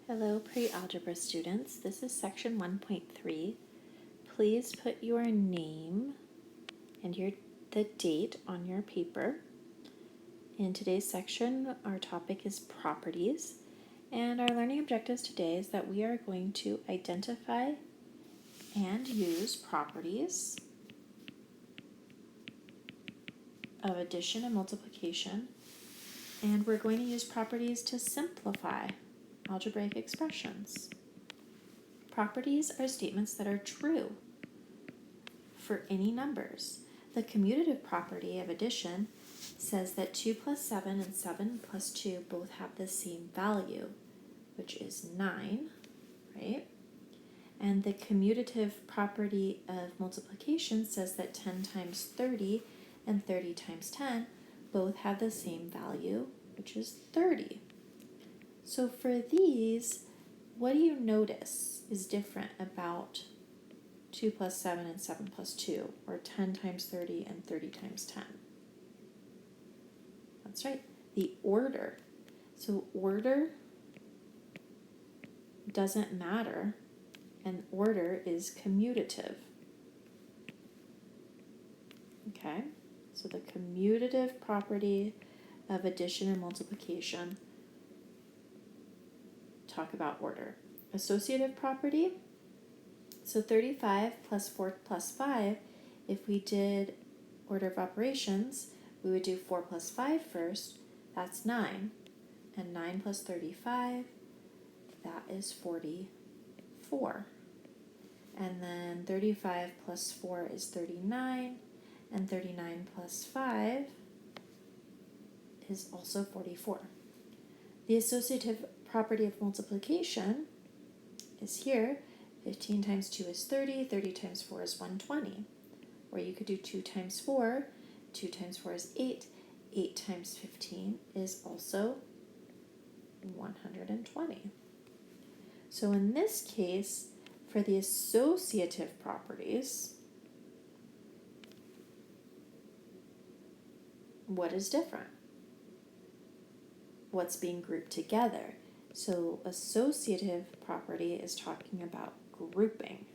Hello, Pre-Algebra students. This is section 1.3. Please put your name and the date on your paper. In today's section, our topic is properties, and our learning objectives today is that we are going to identify and use properties of addition and multiplication, and we're going to use properties to simplify algebraic expressions. Properties are statements that are true for any numbers. The commutative property of addition says that 2 plus 7 and 7 plus 2 both have the same value, which is 9, right? And the commutative property of multiplication says that 10 times 30 and 30 times 10 both have the same value, which is 30. So for these, what do you notice is different about 2 plus 7 and 7 plus 2, or 10 times 30 and 30 times 10? That's right, the order. So order doesn't matter, and order is commutative. Okay, so the commutative property of addition and multiplication talk about order. Associative property, so 35 plus 4 plus 5, if we did order of operations, we would do 4 plus 5 first, that's 9, and 9 plus 35, that is 44. And then 35 plus 4 is 39, and 39 plus 5 is also 44. The associative property of multiplication is here. 15 times 2 is 30, 30 times 4 is 120. Or you could do 2 times 4, 2 times 4 is 8, 8 times 15 is also 120. So in this case, for the associative properties, what is different? What's being grouped together? So associative property is talking about grouping.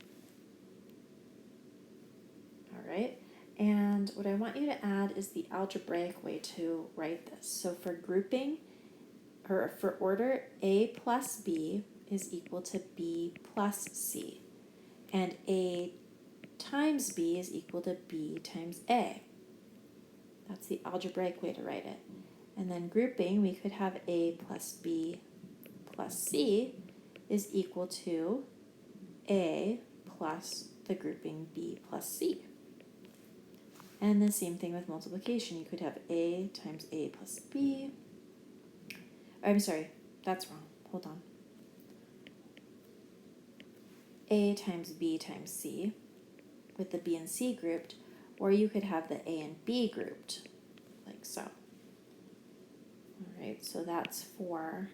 All right, and what I want you to add is the algebraic way to write this. So for grouping, or for order, A plus B is equal to B plus C, and A times B is equal to B times A. That's the algebraic way to write it. And then grouping, we could have A plus B plus C is equal to A plus the grouping B plus C. And the same thing with multiplication. You could have A times A plus B. I'm sorry, that's wrong. Hold on. A times B times C with the B and C grouped, or you could have the A and B grouped, like so. All right, so that's for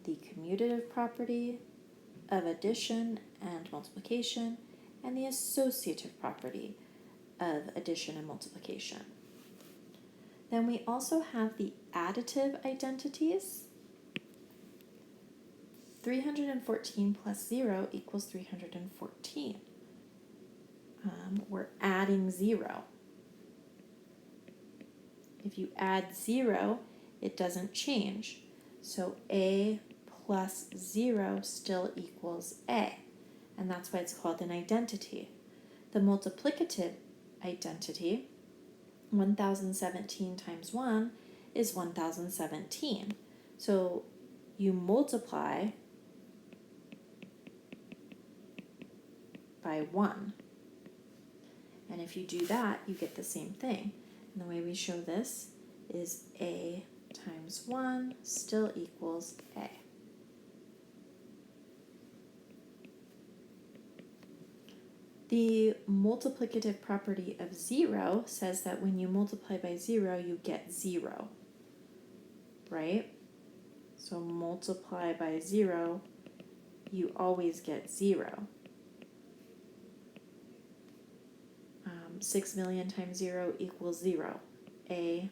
the commutative property of addition and multiplication, and the associative property of addition and multiplication. Then we also have the additive identities. 314 plus 0 equals 314. We're adding 0. If you add 0, it doesn't change. So A plus 0 still equals A. And that's why it's called an identity. The multiplicative identity, 1017 times 1 is 1017. So you multiply by 1. And if you do that, you get the same thing. And the way we show this is A times 1 still equals A. The multiplicative property of 0 says that when you multiply by 0, you get 0, right? So multiply by 0, you always get 0. 6 million times 0 equals 0. A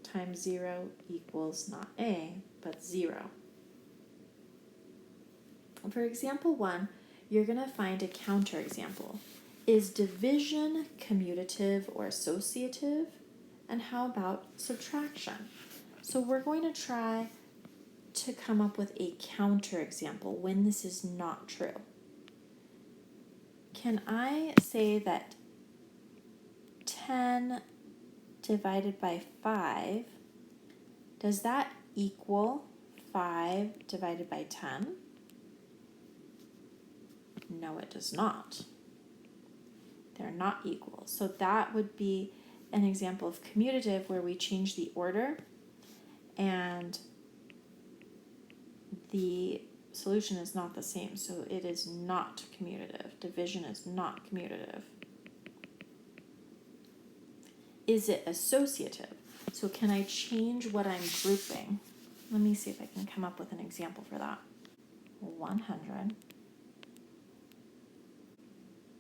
times 0 equals not A, but 0. For example 1, you're going to find a counterexample. Is division commutative or associative? And how about subtraction? So we're going to try to come up with a counterexample when this is not true. Can I say that 10 divided by 5, does that equal 5 divided by 10? No, it does not. They're not equal. So that would be an example of commutative where we change the order and the solution is not the same. So it is not commutative. Division is not commutative. Is it associative? So can I change what I'm grouping? Let me see if I can come up with an example for that. 100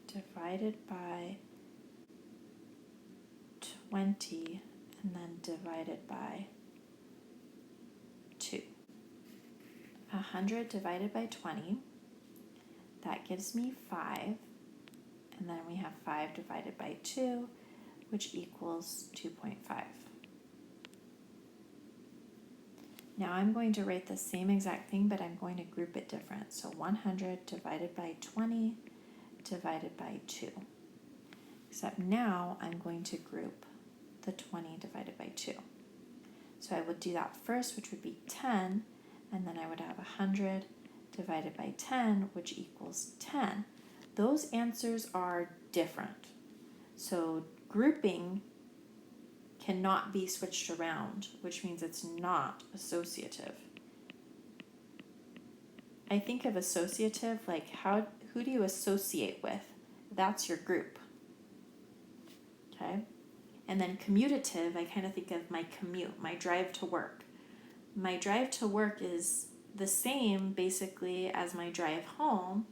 divided by 20 and then divided by 2. 100 divided by 20, that gives me 5, and then we have 5 divided by 2, which equals 2.5. Now I'm going to write the same exact thing, but I'm going to group it different. So 100 divided by 20 divided by 2. Except now I'm going to group the 20 divided by 2. So I would do that first, which would be 10, and then I would have 100 divided by 10, which equals 10. Those answers are different. So grouping cannot be switched around, which means it's not associative. I think of associative like who do you associate with? That's your group. Okay? And then commutative, I kind of think of my commute, my drive to work. My drive to work is the same basically as my drive home,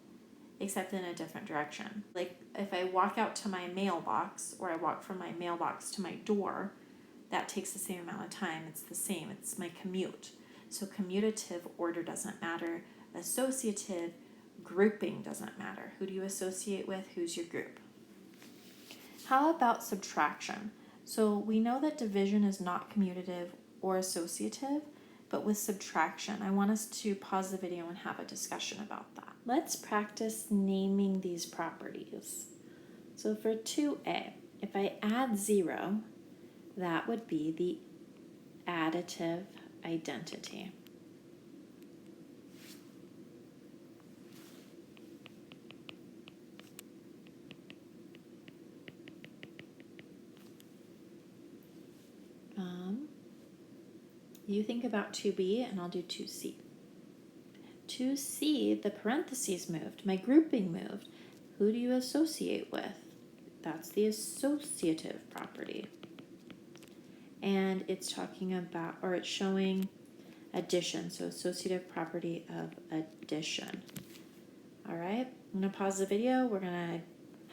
except in a different direction. Like if I walk out to my mailbox or I walk from my mailbox to my door, that takes the same amount of time. It's the same. It's my commute. So commutative order doesn't matter. Associative grouping doesn't matter. Who do you associate with? Who's your group? How about subtraction? So we know that division is not commutative or associative, but with subtraction, I want us to pause the video and have a discussion about that. Let's practice naming these properties. So for 2a, if I add 0, that would be the additive identity. You think about 2b and I'll do 2c. 2c, the parentheses moved, my grouping moved. Who do you associate with? That's the associative property. And it's talking about, or it's showing addition, so associative property of addition. All right, I'm going to pause the video. We're going to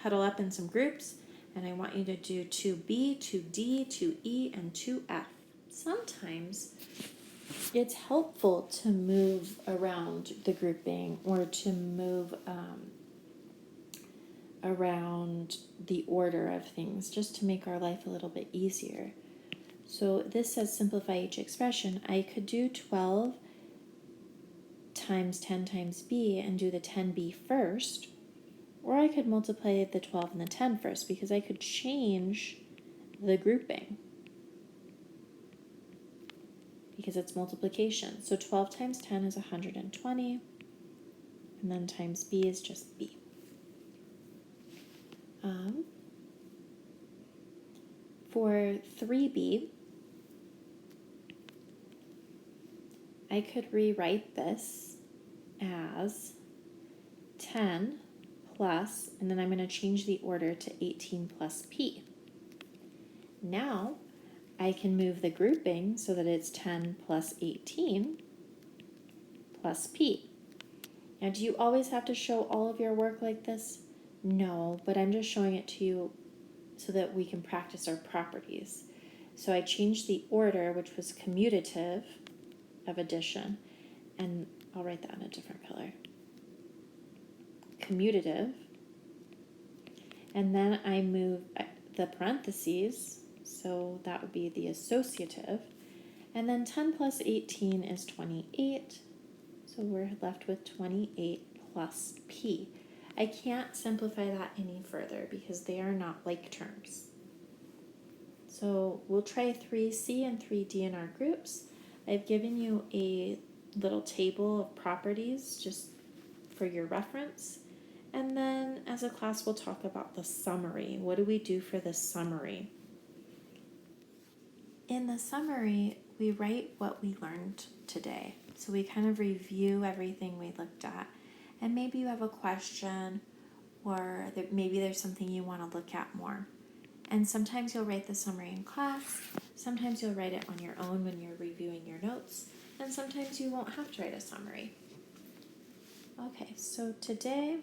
huddle up in some groups, and I want you to do 2b, 2d, 2e, and 2f. Sometimes it's helpful to move around the grouping or to move around the order of things just to make our life a little bit easier. So this says simplify each expression. I could do 12 times 10 times b and do the 10b first, or I could multiply the 12 and the 10 first because I could change the grouping because it's multiplication. So 12 times 10 is 120, and then times b is just b. For 3b, I could rewrite this as 10 plus, and then I'm going to change the order to 18 plus p. Now, I can move the grouping so that it's 10 plus 18 plus p. Now, do you always have to show all of your work like this? No, but I'm just showing it to you so that we can practice our properties. So I changed the order, which was commutative of addition, and I'll write that in a different color. commutative. And then I move the parentheses, so that would be the associative. And then 10 plus 18 is 28. So we're left with 28 plus p. I can't simplify that any further because they are not like terms. So we'll try 3C and 3D in our groups. I've given you a little table of properties just for your reference. And then as a class, we'll talk about the summary. What do we do for the summary? In the summary, we write what we learned today. So we kind of review everything we looked at. And maybe you have a question, or maybe there's something you want to look at more. And sometimes you'll write the summary in class, sometimes you'll write it on your own when you're reviewing your notes, and sometimes you won't have to write a summary. Okay, so today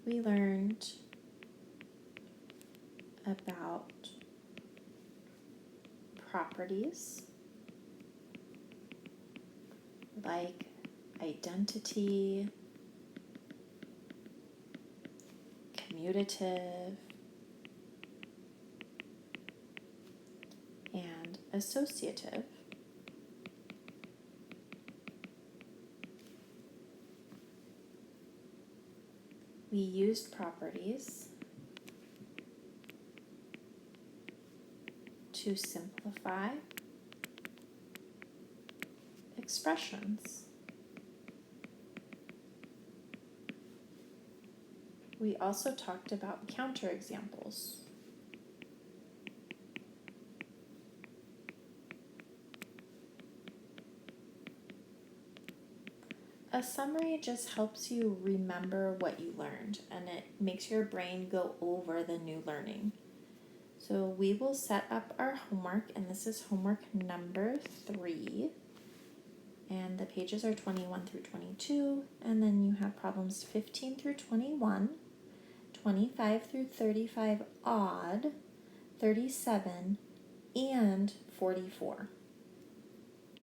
we learned about properties like identity, commutative, and associative. We used properties to simplify expressions. We also talked about counterexamples. A summary just helps you remember what you learned, and it makes your brain go over the new learning. So we will set up our homework, and this is homework number 3. And the pages are 21 through 22, and then you have problems 15 through 21, 25 through 35 odd, 37, and 44.